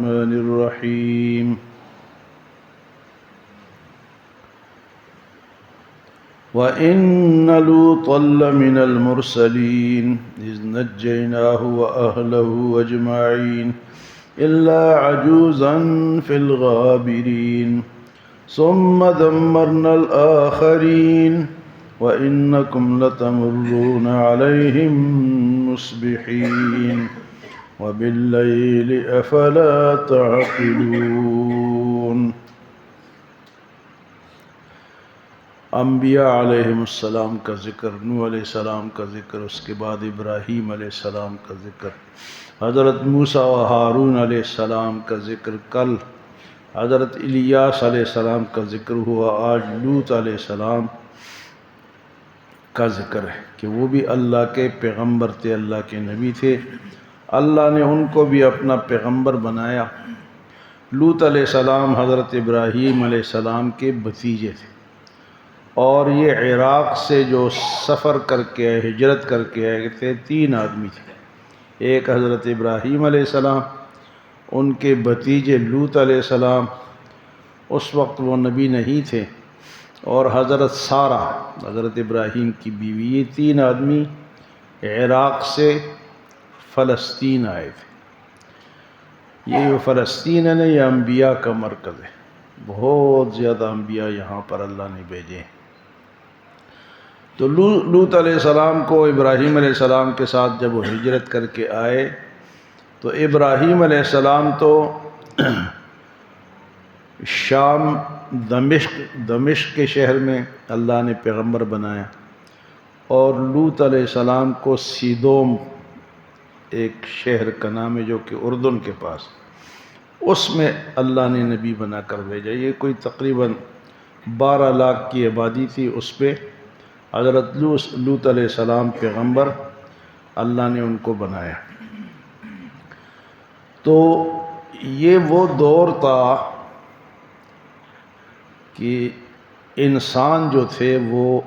الرحمن الرحيم وإن لوطا لمن المرسلين إذ نجيناه وأهله أجمعين إلا عجوزا في الغابرين ثم دمرنا الآخرين وإنكم لتمرون عليهم مصبحين وبالليل أفلا تعقلون۔ انبیاء علیہم السلام کا ذکر، نوح علیہ السلام کا ذکر، اس کے بعد ابراہیم علیہ السلام کا ذکر، حضرت موسیٰ و ہارون علیہ السلام کا ذکر، کل حضرت الیاس علیہ السلام کا ذکر ہوا، آج لوط علیہ السلام کا ذکر ہے کہ وہ بھی اللہ کے پیغمبر تھے، اللہ کے نبی تھے، اللہ نے ان کو بھی اپنا پیغمبر بنایا۔ لوط علیہ السلام حضرت ابراہیم علیہ السلام کے بھتیجے تھے، اور یہ عراق سے جو سفر کر کے آئے، ہجرت کر کے آئے تھے، 3 آدمی تھے۔ ایک حضرت ابراہیم علیہ السلام، ان کے بھتیجے لوط علیہ السلام، اس وقت وہ نبی نہیں تھے، اور حضرت سارہ حضرت ابراہیم کی بیوی۔ یہ 3 آدمی عراق سے فلسطین آئے تھے۔ یہ فلسطین ہے نا، یہ انبیاء کا مرکز ہے، بہت زیادہ انبیاء یہاں پر اللہ نے بھیجے ہیں۔ تو لوط علیہ السلام کو ابراہیم علیہ السلام کے ساتھ جب وہ ہجرت کر کے آئے تو ابراہیم علیہ السلام تو شام دمشق کے شہر میں اللہ نے پیغمبر بنایا، اور لوط علیہ السلام کو سیدوم ایک شہر کا نام ہے جو کہ اردن کے پاس، اس میں اللہ نے نبی بنا کر بھیجا۔ یہ کوئی تقریباً 12 لاکھ کی آبادی تھی، اس پہ حضرت لوط علیہ السلام پیغمبر اللہ نے ان کو بنایا۔ تو یہ وہ دور تھا کہ انسان جو تھے وہ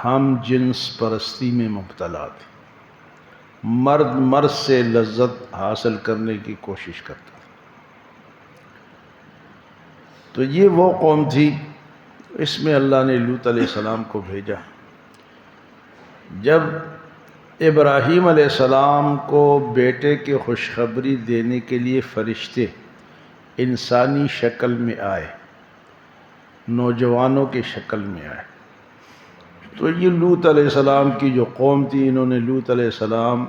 ہم جنس پرستی میں مبتلا تھے، مرد سے لذت حاصل کرنے کی کوشش کرتا تھا۔ تو یہ وہ قوم تھی، اس میں اللہ نے لوط علیہ السلام کو بھیجا۔ جب ابراہیم علیہ السلام کو بیٹے کی خوشخبری دینے کے لیے فرشتے انسانی شکل میں آئے، نوجوانوں کی شکل میں آئے، تو یہ لوط علیہ السلام کی جو قوم تھی، انہوں نے لوط علیہ السلام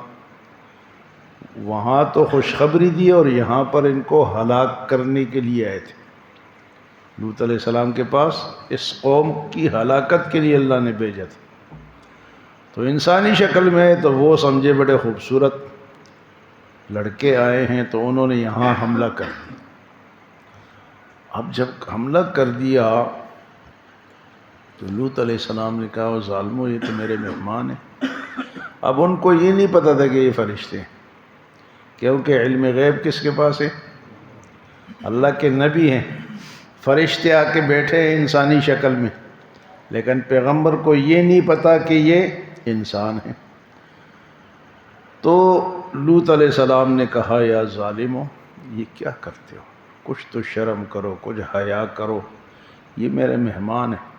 وہاں تو خوشخبری دی اور یہاں پر ان کو ہلاک کرنے کے لیے آئے تھے۔ لوط علیہ السلام کے پاس اس قوم کی ہلاکت کے لیے اللہ نے بھیجا تھا۔ تو انسانی شکل میں تو وہ سمجھے بڑے خوبصورت لڑکے آئے ہیں، تو انہوں نے یہاں حملہ کر دیا۔ اب جب حملہ کر دیا تو لوط علیہ السلام نے کہا، ظالمو یہ تو میرے مہمان ہیں۔ اب ان کو یہ نہیں پتہ تھا کہ یہ فرشتے ہیں، کیونکہ علم غیب کس کے پاس ہے؟ اللہ کے نبی ہیں۔ فرشتے آ کے بیٹھے ہیں انسانی شکل میں، لیکن پیغمبر کو یہ نہیں پتا کہ یہ انسان ہیں۔ تو لوط علیہ السلام نے کہا، یا ظالمو یہ کیا کرتے ہو؟ کچھ تو شرم کرو، کچھ حیا کرو، یہ میرے مہمان ہیں۔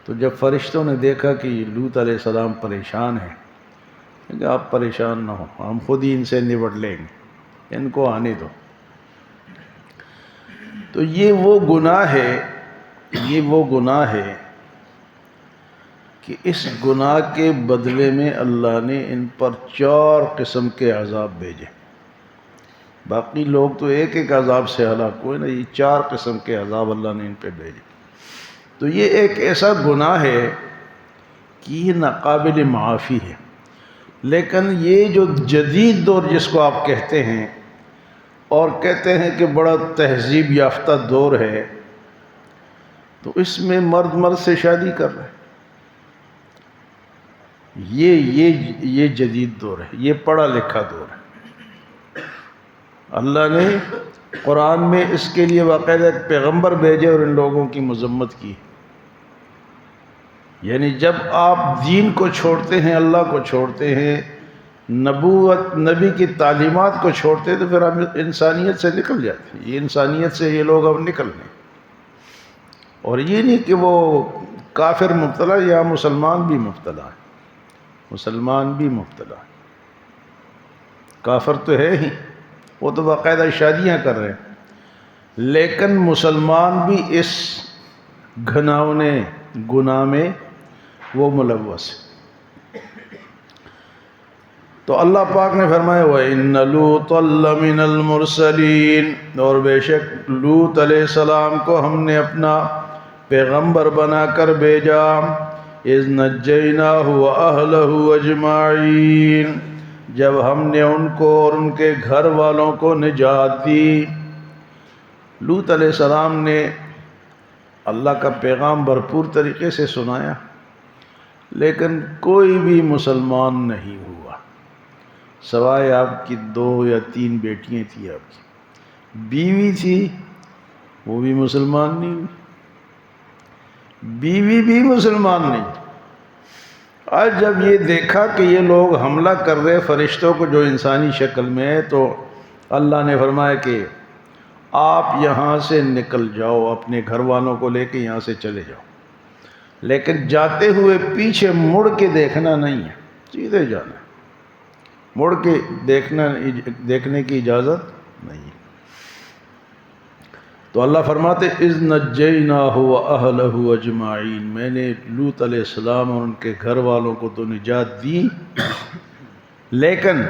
تو جب فرشتوں نے دیکھا کہ یہ لوط علیہ السلام پریشان ہیں، کہ آپ پریشان نہ ہو، ہم خود ہی ان سے نبٹ لیں گے، ان کو آنے دو۔ تو یہ وہ گناہ ہے کہ اس گناہ کے بدلے میں اللہ نے ان پر 4 قسم کے عذاب بھیجے۔ باقی لوگ تو ایک عذاب سے ہلاک ہوئے نا، یہ 4 قسم کے عذاب اللہ نے ان پہ بھیجے۔ تو یہ ایک ایسا گناہ ہے کہ یہ ناقابل معافی ہے، لیکن یہ جو جدید دور جس کو آپ کہتے ہیں، اور کہتے ہیں کہ بڑا تہذیب یافتہ دور ہے، تو اس میں مرد سے شادی کر رہے ہیں۔ یہ جدید دور ہے، یہ پڑھا لکھا دور ہے۔ اللہ نے قرآن میں اس کے لیے باقاعدہ ایک پیغمبر بھیجے اور ان لوگوں کی مذمت کی۔ یعنی جب آپ دین کو چھوڑتے ہیں، اللہ کو چھوڑتے ہیں، نبوت نبی کی تعلیمات کو چھوڑتے تو پھر ہم انسانیت سے نکل جاتے. یہ انسانیت سے یہ لوگ اب نکل گئے. اور یہ نہیں کہ وہ کافر مبتلا، یا مسلمان بھی مبتلا ہے. مسلمان بھی مبتلا ہے. کافر تو ہے ہی، وہ تو باقاعدہ شادیاں کر رہے ہیں، لیکن مسلمان بھی اس گھناؤنے گناہ میں وہ ملوث ہے. تو اللہ پاک نے فرمایا وَإِنَّ لُوطًا لَّمِنَ الْمُرْسَلِينَ، اور بے شک لوط علیہ السلام کو ہم نے اپنا پیغمبر بنا کر بھیجا. اِذْ نَجَّيْنَاهُ وَأَهْلَهُ أَجْمَعِينَ، جب ہم نے ان کو اور ان کے گھر والوں کو نجات دی. لوط علیہ السلام نے اللہ کا پیغام بھرپور طریقے سے سنایا، لیکن کوئی بھی مسلمان نہیں ہوا، سوائے آپ کی 2 یا 3 بیٹیاں تھیں. آپ کی بیوی تھی، وہ بھی مسلمان نہیں ہوئی. بیوی بھی مسلمان نہیں. آج جب یہ دیکھا کہ یہ لوگ حملہ کر رہے فرشتوں کو جو انسانی شکل میں ہے، تو اللہ نے فرمایا کہ آپ یہاں سے نکل جاؤ، اپنے گھر والوں کو لے کے یہاں سے چلے جاؤ، لیکن جاتے ہوئے پیچھے مڑ کے دیکھنا نہیں ہے، سیدھے جانا ہے. مڑ کے دیکھنے کی اجازت نہیں ہے. تو اللہ فرماتے اِذْ نَجَّيْنَاهُ وَأَهْلَهُ أَجْمَعِينَ، میں نے لوط علیہ السلام اور ان کے گھر والوں کو تو نجات دی، لیکن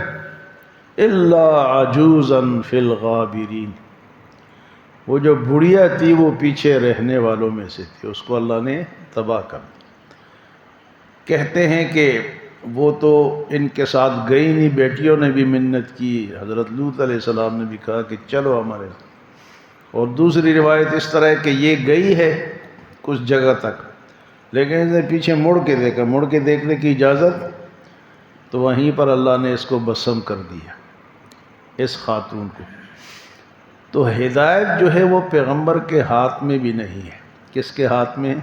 إِلَّا عَجُوزًا فِي الْغَابِرِينَ، وہ جو بڑھیا تھی وہ پیچھے رہنے والوں میں سے تھی، اس کو اللہ نے تباہ کر دیا. کہتے ہیں کہ وہ تو ان کے ساتھ گئی نہیں، بیٹیوں نے بھی منت کی، حضرت لوط علیہ السلام نے بھی کہا کہ چلو ہمارے ساتھ. اور دوسری روایت اس طرح ہے کہ یہ گئی ہے کچھ جگہ تک، لیکن اس نے پیچھے مڑ کے دیکھا، مڑ کے دیکھنے کی اجازت، تو وہیں پر اللہ نے اس کو بسم کر دیا، اس خاتون کو. تو ہدایت جو ہے وہ پیغمبر کے ہاتھ میں بھی نہیں ہے. کس کے ہاتھ میں ہے؟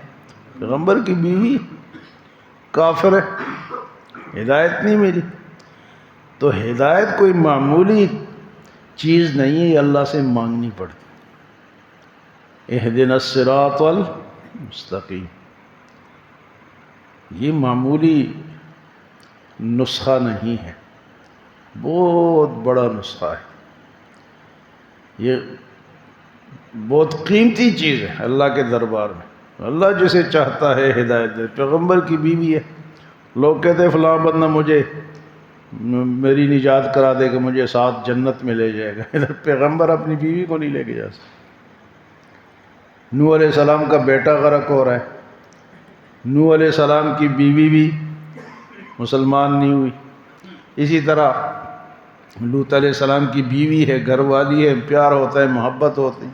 پیغمبر کی بیوی کافر ہے، ہدایت نہیں ملی. تو ہدایت کوئی معمولی چیز نہیں ہے، یہ اللہ سے مانگنی پڑتی. اہدنا الصراط المستقیم، یہ معمولی نسخہ نہیں ہے، بہت بڑا نسخہ ہے. یہ بہت قیمتی چیز ہے اللہ کے دربار میں. اللہ جسے چاہتا ہے ہدایت دے. پیغمبر کی بیوی ہے، لوگ کہتے ہیں فلاں بندہ مجھے میری نجات کرا دے کہ مجھے ساتھ جنت میں لے جائے گا. ادھر پیغمبر اپنی بیوی کو نہیں لے کے جا سکتا. نوح علیہ السلام کا بیٹا غرق ہو رہا ہے، نوح علیہ السلام کی بیوی بھی مسلمان نہیں ہوئی. اسی طرح لوط علیہ السلام کی بیوی ہے، گھر والی ہے، پیار ہوتا ہے، محبت ہوتی،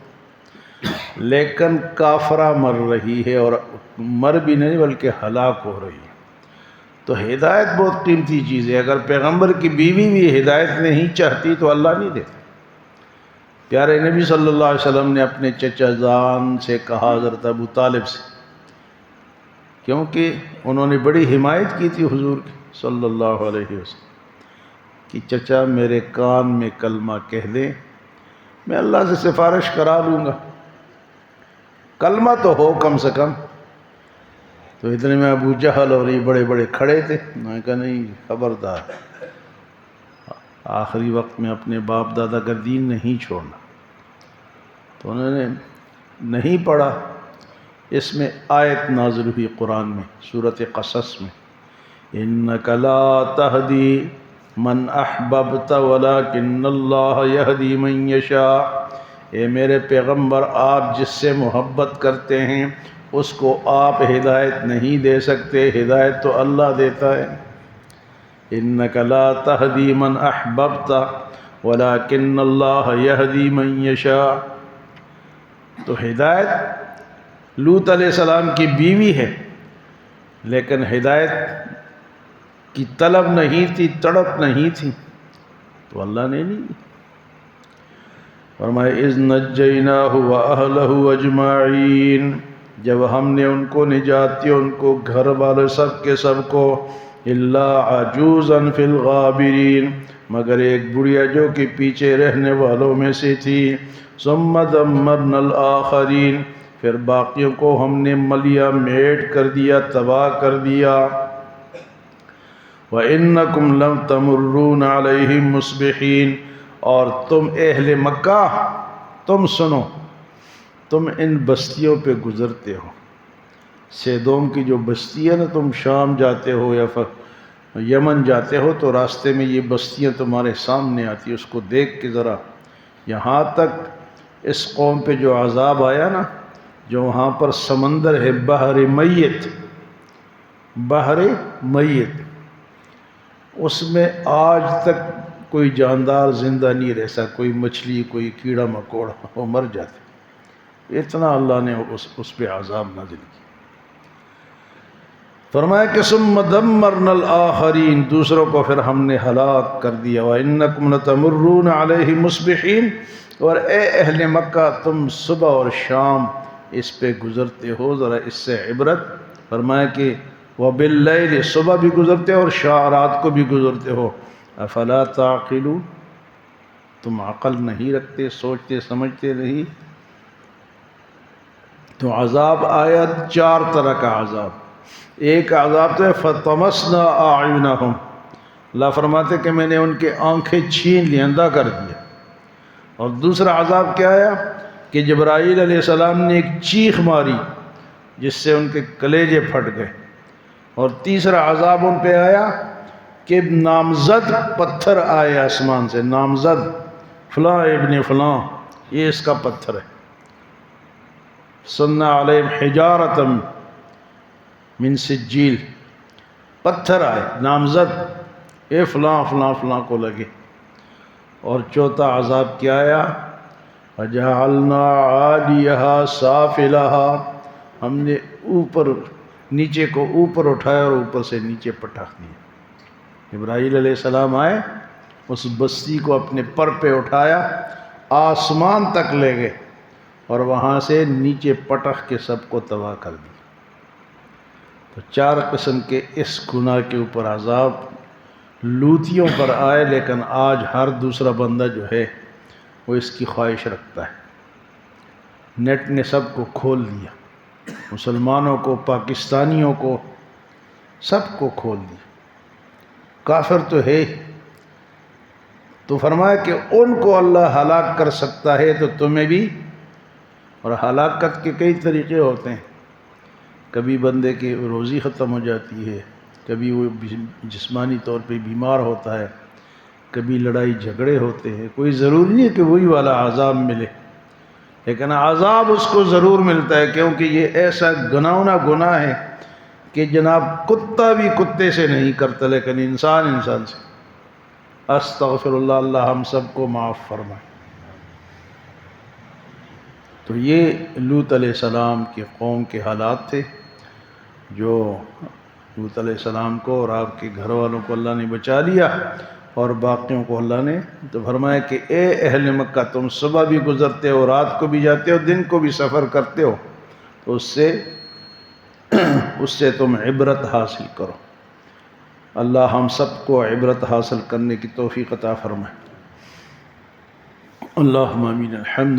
لیکن کافرہ مر رہی ہے، اور مر بھی نہیں بلکہ ہلاک ہو رہی ہے. تو ہدایت بہت قیمتی چیز ہے. اگر پیغمبر کی بیوی بھی ہدایت نہیں چاہتی تو اللہ نہیں دیتا. پیارے نبی صلی اللہ علیہ وسلم نے اپنے چچا جان سے کہا، حضرت ابو طالب سے، کیونکہ انہوں نے بڑی حمایت کی تھی حضور کی صلی اللہ علیہ وسلم، کہ چچا میرے کان میں کلمہ کہہ دیں، میں اللہ سے سفارش کرا لوں گا، کلمہ تو ہو کم سے کم. تو اتنے میں ابو جہل اور یہ بڑے بڑے کھڑے تھے. میں نے کہا نہیں، خبردار، آخری وقت میں اپنے باپ دادا کا دین نہیں چھوڑنا. تو انہوں نے نہیں پڑھا. اس میں آیت نازل ہوئی قرآن میں سورۃ قصص میں، اِنَّكَ لَا تَهْدِي مَنْ أَحْبَبْتَ وَلَكِنَّ اللَّهَ يَهْدِي مَنْ يَشَاءُ. اے میرے پیغمبر، آپ جس سے محبت کرتے ہیں اس کو آپ ہدایت نہیں دے سکتے، ہدایت تو اللہ دیتا ہے. اِنَّكَ لَا تَهْدِي مَنْ أَحْبَبْتَ وَلَكِنَّ اللَّهَ يَهْدِي مَنْ يَشَاءُ. تو ہدایت لوط علیہ السلام کی بیوی ہے، لیکن ہدایت کی طلب نہیں تھی، تڑپ نہیں تھی، تو اللہ نے نہیں. فرمائے اِذْ نَجَّيْنَاهُ وَأَهْلَهُ أَجْمَعِينَ، جب ہم نے ان کو نجات دی، ان کو گھر والے سب کے سب کو. الا عجوزا فی الغابرین، مگر ایک بڑھیا جو کہ پیچھے رہنے والوں میں سے تھی۔ ثم دمرنا الآخرین، پھر باقیوں کو ہم نے ملیا میٹ کر دیا، تباہ کر دیا۔ وَإِنَّكُمْ لَمْ تَمُرُّونَ عَلَيْهِمْ مُصْبِحِينَ، اور تم اہل مکہ، تم سنو، تم ان بستیوں پہ گزرتے ہو۔ سیدوم کی جو بستی ہے نا، تم شام جاتے ہو یا یمن جاتے ہو تو راستے میں یہ بستیاں تمہارے سامنے آتی، اس کو دیکھ کے ذرا، یہاں تک اس قوم پہ جو عذاب آیا نا، جو وہاں پر سمندر ہے بحر میت، بحر میت، اس میں آج تک کوئی جاندار زندہ نہیں رہ سکتا، کوئی مچھلی، کوئی کیڑا مکوڑا، وہ مر جاتے۔ اتنا اللہ نے اس پہ عذاب نازل کیا۔ فرمایا کہ ثم دمرنا الآخرین، دوسروں کو پھر ہم نے ہلاک کر دیا۔ وَإِنَّكُمْ لَتَمُرُّونَ عَلَيْهِ مُصْبِحِينَ، اور اے اہل مکہ تم صبح اور شام اس پہ گزرتے ہو، ذرا اس سے عبرت۔ فرمایا کہ وَبِاللَّيْلِ، صبح بھی گزرتے ہو اور رات کو بھی گزرتے ہو۔ افلا تعقلون، تم عقل نہیں رکھتے، سوچتے سمجھتے نہیں؟ تو عذاب آیا، چار طرح کا عذاب۔ ایک عذاب تو ہے فَطَمَسْنَا أَعْيُنَهُمْ، اللہ فرماتے کہ میں نے ان کے آنکھیں چھین لی، اندھا کر دیا۔ اور دوسرا عذاب کیا آیا کہ جبرائیل علیہ السلام نے ایک چیخ ماری جس سے ان کے کلیجے پھٹ گئے۔ اور تیسرا عذاب ان پہ آیا کہ نامزد پتھر آئے آسمان سے، نامزد، فلاں ابن فلاں، یہ اس کا پتھر ہے۔ صَنَّ عَلَيْهِمْ حِجَارَةً من سجیل، پتھر آئے نامزد، اے فلاں فلاں فلاں کو لگے۔ اور چوتھا عذاب کیا آیا؟ وَجَعَلْنَا عَالِيَهَا سَافِلَهَا، ہم نے اوپر، نیچے کو اوپر اٹھایا اور اوپر سے نیچے پٹخ دیا۔ ابراہیل علیہ السلام آئے، اس بستی کو اپنے پر پہ اٹھایا، آسمان تک لے گئے اور وہاں سے نیچے پٹخ کے سب کو تباہ کر دیا۔ تو چار قسم کے اس گناہ کے اوپر عذاب لوطیوں پر آئے، لیکن آج ہر دوسرا بندہ جو ہے وہ اس کی خواہش رکھتا ہے۔ نیٹ نے سب کو کھول دیا، مسلمانوں کو، پاکستانیوں کو، سب کو کھول دیا۔ کافر تو ہے، تو فرمایا کہ ان کو اللہ ہلاک کر سکتا ہے تو تمہیں بھی۔ اور ہلاکت کے کئی طریقے ہوتے ہیں، کبھی بندے کی روزی ختم ہو جاتی ہے، کبھی وہ جسمانی طور پہ بیمار ہوتا ہے، کبھی لڑائی جھگڑے ہوتے ہیں۔ کوئی ضروری نہیں ہے کہ وہی والا عذاب ملے، لیکن عذاب اس کو ضرور ملتا ہے، کیونکہ یہ ایسا گناؤنا گناہ ہے کہ جناب کتا بھی کتے سے نہیں کرتا، لیکن انسان انسان سے۔ استغفر اللہ، اللہ ہم سب کو معاف فرمائے۔ تو یہ لوط علیہ السلام کے قوم کے حالات تھے، جو لوط علیہ السلام کو اور آپ کے گھر والوں کو اللہ نے بچا لیا، اور باقیوں کو اللہ نے تو فرمایا کہ اے اہل مکہ تم صبح بھی گزرتے ہو، رات کو بھی جاتے ہو، دن کو بھی سفر کرتے ہو، تو اس سے تم عبرت حاصل کرو۔ اللہ ہم سب کو عبرت حاصل کرنے کی توفیق عطا فرمائے۔ اللہم آمین۔ الحمد